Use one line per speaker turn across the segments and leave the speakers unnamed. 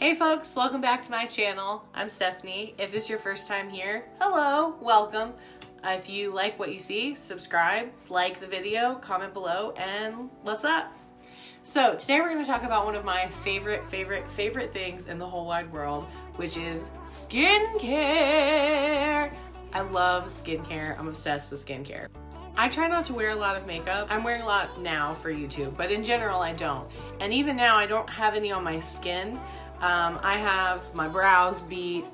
Hey folks, welcome back to my channel. I'm Stephanie. If this is your first time here, hello, welcome. If you like what you see, subscribe, like the video, comment below, and what's up? So today we're going to talk about one of my favorite things in the whole wide world, which is skincare. I love skincare. I'm obsessed with skincare. I try not to wear a lot of makeup. I'm wearing a lot now for YouTube, but in general I don't. And even now I don't have any on my skin. I have my brows beat,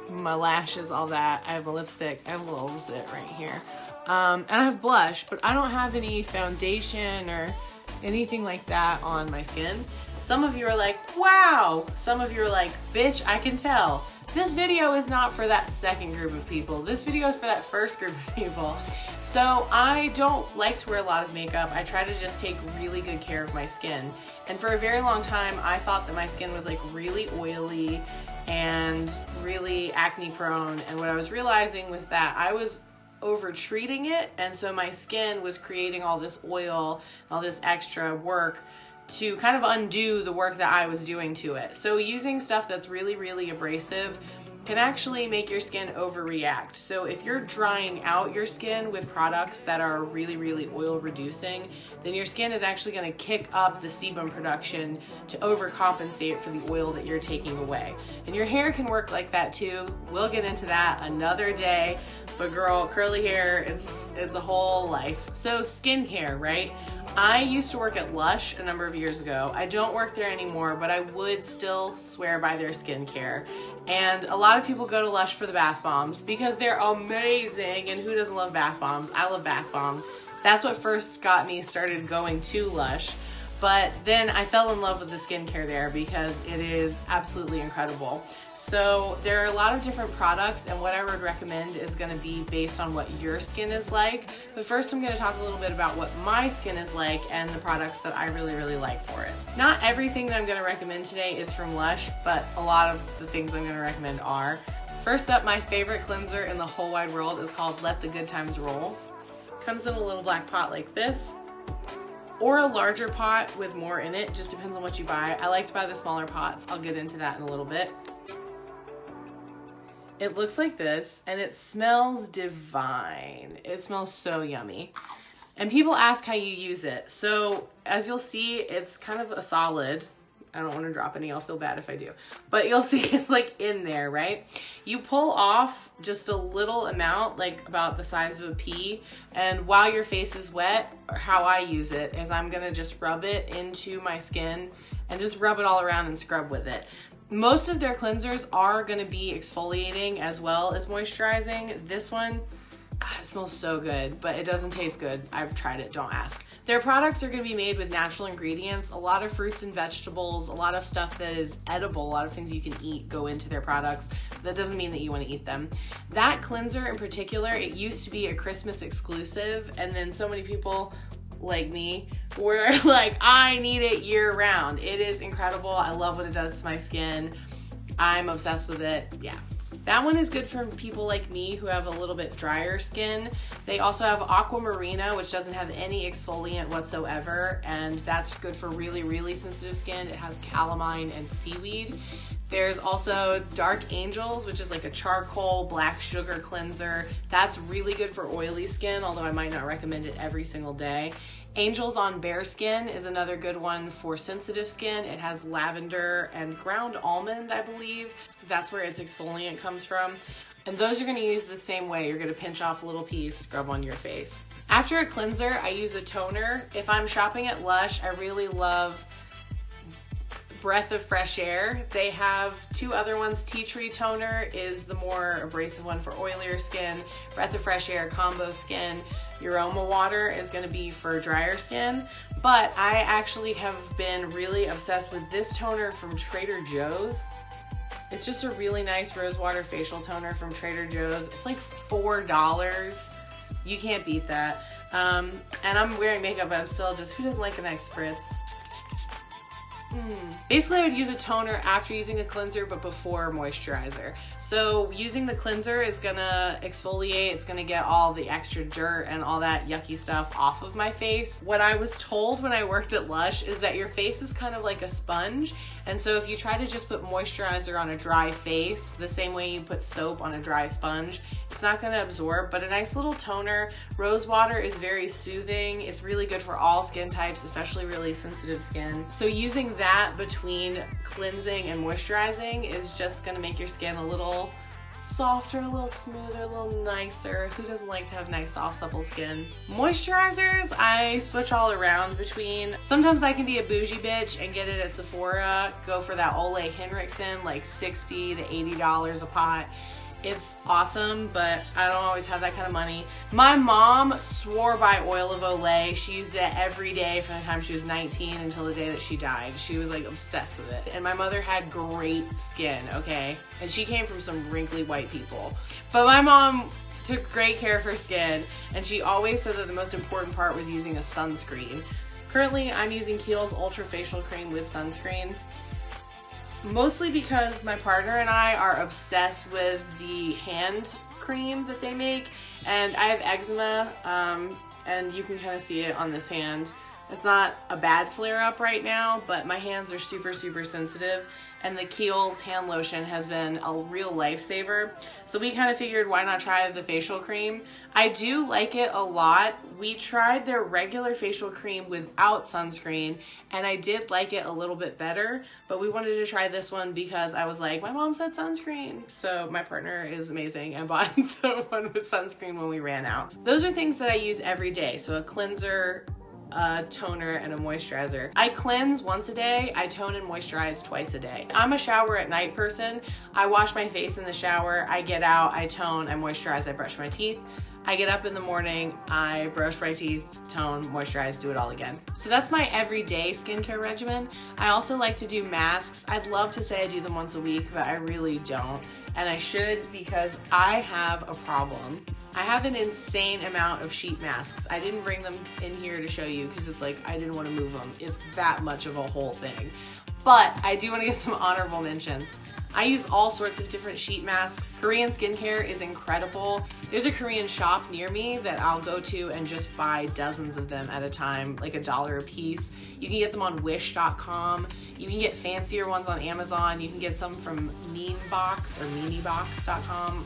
my lashes, all that. I have a lipstick. I have a little zit right here. And I have blush, but I don't have any foundation or anything like that on my skin. Some of you are like, wow. Some of you are like, bitch, I can tell. This video is not for that second group of people. This video is for that first group of people. So I don't like to wear a lot of makeup. I try to just take really good care of my skin. And for a very long time, I thought that my skin was like really oily and really acne prone. And what I was realizing was that I was over treating it. And so my skin was creating all this oil, all this extra work to kind of undo the work that I was doing to it. So using stuff that's really abrasive can actually make your skin overreact. So if you're drying out your skin with products that are really oil reducing, then your skin is actually going to kick up the sebum production to overcompensate for the oil that you're taking away. And your hair can work like that too. We'll get into that another day. But girl, curly hair, it's a whole life. So skincare, right? I used to work at LUSH a number of years ago. I don't work there anymore, but I would still swear by their skincare. And a lot of people go to LUSH for the bath bombs because they're amazing. And who doesn't love bath bombs? I love bath bombs. That's what first got me started going to LUSH. But then I fell in love with the skincare there because it is absolutely incredible. So there are a lot of different products, and what I would recommend is going to be based on what your skin is like. But first I'm going to talk a little bit about what my skin is like and the products that I really like for it. Not everything that I'm going to recommend today is from LUSH, but a lot of the things I'm going to recommend are. First up, my favorite cleanser in the whole wide world is called Let the Good Times Roll. Comes in a little black pot like this, or a larger pot with more in it, just depends on what you buy. I like to buy the smaller pots. I'll get into that in a little bit. It looks like this, and it smells divine. It smells so yummy. And people ask how you use it. So as you'll see, it's kind of a solid. I don't want to drop any, I'll feel bad if I do. But you'll see it's like in there, right? You pull off just a little amount, like about the size of a pea. And while your face is wet, how I use it is I'm gonna just rub it into my skin and just rub it all around and scrub with it. Most of their cleansers are gonna be exfoliating as well as moisturizing. This one, it smells so good, but it doesn't taste good. I've tried it, don't ask. Their products are going to be made with natural ingredients, a lot of fruits and vegetables, a lot of stuff that is edible, a lot of things you can eat go into their products. That doesn't mean that you want to eat them. That cleanser in particular, it used to be a Christmas exclusive, and then so many people like me were like, I need it year round. It is incredible. I love what it does to my skin. I'm obsessed with it. Yeah. That one is good for people like me who have a little bit drier skin. They also have Aquamarina, which doesn't have any exfoliant whatsoever, and that's good for really sensitive skin. It has calamine and seaweed. There's also Dark Angels, which is like a charcoal black sugar cleanser. That's really good for oily skin, although I might not recommend it every single day. Angels on Bare Skin is another good one for sensitive skin. It has lavender and ground almond, I believe. That's where its exfoliant comes from. And those you're gonna use the same way. You're gonna pinch off a little piece, scrub on your face. After a cleanser, I use a toner. If I'm shopping at LUSH, I really love Breath of Fresh Air. They have two other ones. Tea Tree Toner is the more abrasive one for oilier skin. Breath of Fresh Air Combo Skin. Aroma Water is going to be for drier skin. But I actually have been really obsessed with this toner from Trader Joe's. It's just a really nice rose water facial toner from Trader Joe's. It's like $4. You can't beat that. And I'm wearing makeup, but I'm still just, who doesn't like a nice spritz? Basically, I would use a toner after using a cleanser, but before moisturizer. So using the cleanser is gonna exfoliate, it's gonna get all the extra dirt and all that yucky stuff off of my face. What I was told when I worked at Lush is that your face is kind of like a sponge, and so if you try to just put moisturizer on a dry face, the same way you put soap on a dry sponge, it's not gonna absorb, but a nice little toner. Rose water is very soothing. It's really good for all skin types, especially really sensitive skin. So using that between cleansing and moisturizing is just gonna make your skin a little softer, a little smoother, a little nicer. Who doesn't like to have nice, soft, supple skin? Moisturizers, I switch all around between. Sometimes I can be a bougie bitch and get it at Sephora, go for that Ole Henriksen, like $60 to $80 a pot. It's awesome, but I don't always have that kind of money. My mom swore by oil of Olay. She used it every day from the time she was 19 until the day that she died. She was like obsessed with it. And my mother had great skin, okay? And she came from some wrinkly white people. But my mom took great care of her skin, and she always said that the most important part was using a sunscreen. Currently, I'm using Kiehl's Ultra Facial Cream with sunscreen. Mostly because my partner and I are obsessed with the hand cream that they make, and I have eczema, and you can kind of see it on this hand. It's not a bad flare up right now, but my hands are super, super sensitive, and the Kiehl's hand lotion has been a real lifesaver. So we kind of figured, why not try the facial cream? I do like it a lot. We tried their regular facial cream without sunscreen, and I did like it a little bit better, but we wanted to try this one because I was like, my mom said sunscreen. So my partner is amazing and bought the one with sunscreen when we ran out. Those are things that I use every day. So a cleanser, a toner, and a moisturizer. I cleanse once a day. I tone and moisturize twice a day. I'm a shower at night person. I wash my face in the shower. I get out, I tone, I moisturize, I brush my teeth. I get up in the morning, I brush my teeth, tone, moisturize, do it all again. So that's my everyday skincare regimen. I also like to do masks. I'd love to say I do them once a week, but I really don't. And I should, because I have a problem. I have an insane amount of sheet masks. I didn't bring them in here to show you because it's like I didn't want to move them. It's that much of a whole thing. But I do want to give some honorable mentions. I use all sorts of different sheet masks. Korean skincare is incredible. There's a Korean shop near me that I'll go to and just buy dozens of them at a time, like $1 a piece. You can get them on wish.com. You can get fancier ones on Amazon. You can get some from Meanbox or Meaniebox.com.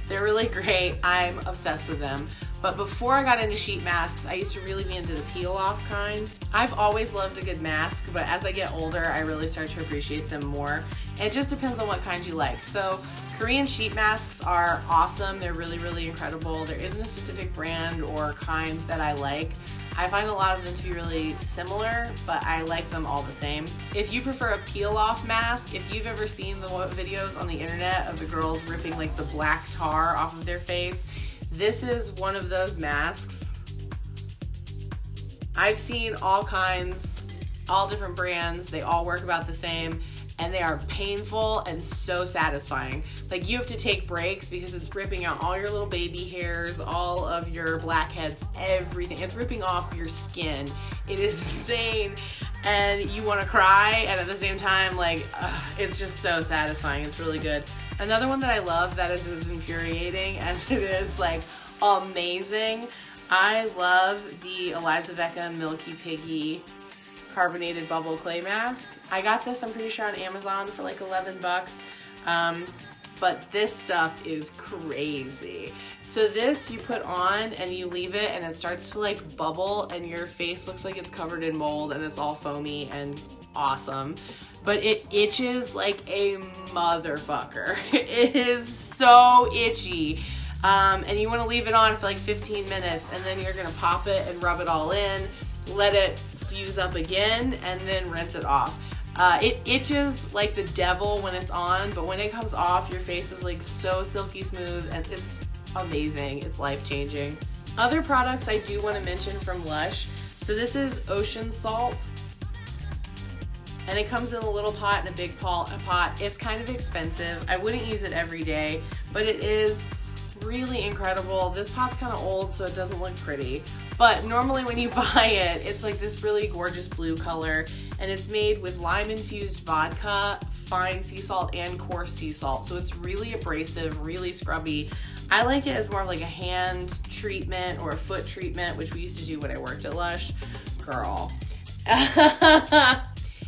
They're really great. I'm obsessed with them. But before I got into sheet masks, I used to really be into the peel-off kind. I've always loved a good mask, but as I get older, I really start to appreciate them more. And it just depends on what kind you like. So Korean sheet masks are awesome. They're really, really incredible. There isn't a specific brand or kind that I like. I find a lot of them to be really similar, but I like them all the same. If you prefer a peel-off mask, if you've ever seen the videos on the internet of the girls ripping like the black tar off of their face, this is one of those masks. I've seen all kinds, all different brands. They all work about the same, and they are painful and so satisfying. Like, you have to take breaks because it's ripping out all your little baby hairs, all of your blackheads, everything. It's ripping off your skin. It is insane, and you want to cry, and at the same time, like, it's just so satisfying. It's really good. Another one that I love that is as infuriating as it is like amazing. I love the Eliza, Becca, Milky, Piggy Carbonated Bubble Clay Mask. I got this, I'm pretty sure, on Amazon for like 11 bucks. But this stuff is crazy. So this you put on and you leave it and it starts to like bubble and your face looks like it's covered in mold and it's all foamy and awesome. But it itches like a motherfucker. It is so itchy. And you want to leave it on for like 15 minutes and then you're going to pop it and rub it all in, let it fuse up again, and then rinse it off. It itches like the devil when it's on, but when it comes off, your face is like so silky smooth and it's amazing. It's life-changing. Other products I do want to mention from Lush. So this is ocean salt. And it comes in a little pot and a big pot. It's kind of expensive. I wouldn't use it every day, but it is really incredible. This pot's kind of old, so it doesn't look pretty. But normally when you buy it, it's like this really gorgeous blue color. and it's made with lime-infused vodka, fine sea salt, and coarse sea salt. So it's really abrasive, really scrubby. I like it as more of like a hand treatment or a foot treatment, which we used to do when I worked at Lush. Girl.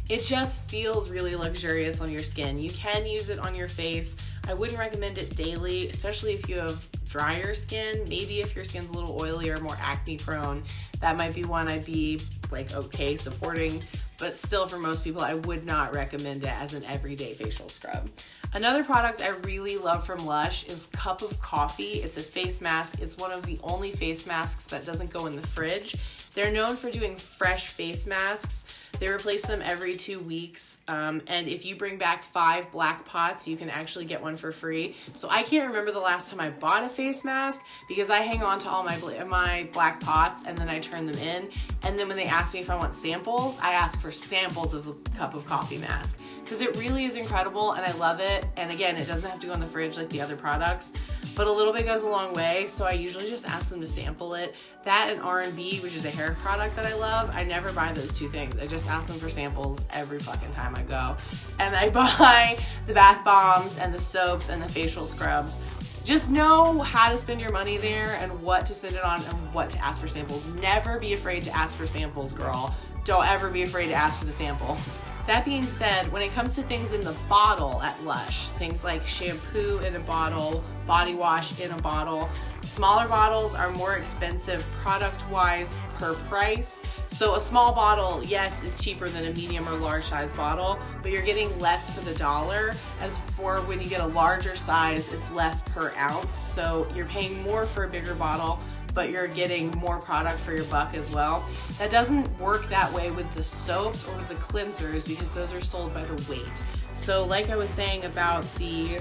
It just feels really luxurious on your skin. You can use it on your face. I wouldn't recommend it daily, especially if you have drier skin. Maybe if your skin's a little oily or more acne prone, that might be one I'd be like okay supporting, but still for most people, I would not recommend it as an everyday facial scrub. Another product I really love from Lush is Cup of Coffee. It's a face mask. It's one of the only face masks that doesn't go in the fridge. They're known for doing fresh face masks. They replace them every 2 weeks, and if you bring back 5 black pots, you can actually get one for free. So I can't remember the last time I bought a face mask because I hang on to all my black pots and then I turn them in. And then when they ask me if I want samples, I ask for samples of the Cup of Coffee mask because it really is incredible and I love it. And again, it doesn't have to go in the fridge like the other products, but a little bit goes a long way. So I usually just ask them to sample it. That and R&B, which is a hair product that I love, I never buy those two things. I just ask them for samples every fucking time I go. And I buy the bath bombs and the soaps and the facial scrubs. Just know how to spend your money there and what to spend it on and what to ask for samples. Never be afraid to ask for samples, girl. Don't ever be afraid to ask for the samples. That being said, when it comes to things in the bottle at Lush, things like shampoo in a bottle, body wash in a bottle, smaller bottles are more expensive product-wise per price. So a small bottle, yes, is cheaper than a medium or large size bottle, but you're getting less for the dollar. As for when you get a larger size, it's less per ounce. So you're paying more for a bigger bottle, but you're getting more product for your buck as well. That doesn't work that way with the soaps or with the cleansers because those are sold by the weight. So like I was saying about the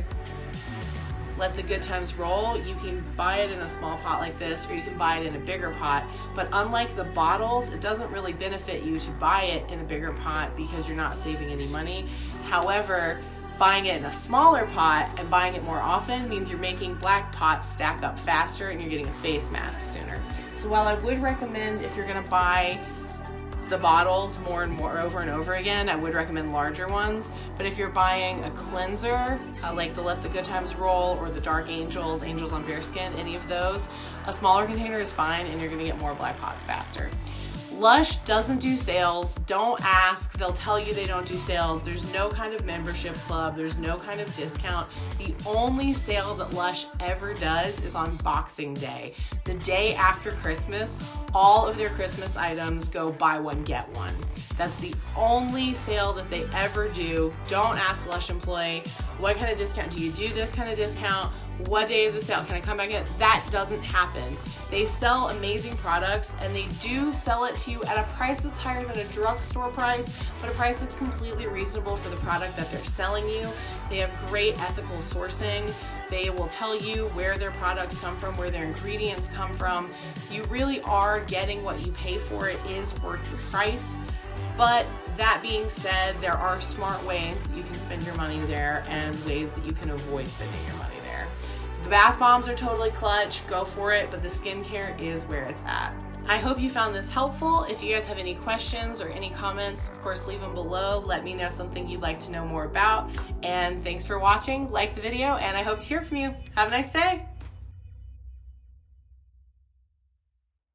Let the Good Times Roll, you can buy it in a small pot like this or you can buy it in a bigger pot. But unlike the bottles, it doesn't really benefit you to buy it in a bigger pot because you're not saving any money. However, buying it in a smaller pot and buying it more often means you're making black pots stack up faster and you're getting a face mask sooner. So while I would recommend if you're gonna buy the bottles more and more over and over again, I would recommend larger ones. But if you're buying a cleanser, like the Let the Good Times Roll or the Dark Angels, Angels on Bare Skin, any of those, a smaller container is fine and you're gonna get more black pots faster. Lush doesn't do sales. Don't ask. They'll tell you they don't do sales. There's no kind of membership club. There's no kind of discount. The only sale that Lush ever does is on Boxing Day. The day after Christmas, all of their Christmas items go buy one, get one. That's the only sale that they ever do. Don't ask Lush employee, what kind of discount? Do you do this kind of discount? What day is the sale? Can I come back in? That doesn't happen. They sell amazing products and they do sell it to you at a price that's higher than a drugstore price, but a price that's completely reasonable for the product that they're selling you. They have great ethical sourcing. They will tell you where their products come from, where their ingredients come from. You really are getting what you pay for. It is worth the price. But that being said, there are smart ways that you can spend your money there and ways that you can avoid spending your money there. The bath bombs are totally clutch, go for it, but the skincare is where it's at. I hope you found this helpful. If you guys have any questions or any comments, of course, leave them below. Let me know something you'd like to know more about. And thanks for watching. Like the video, and I hope to hear from you. Have a nice day.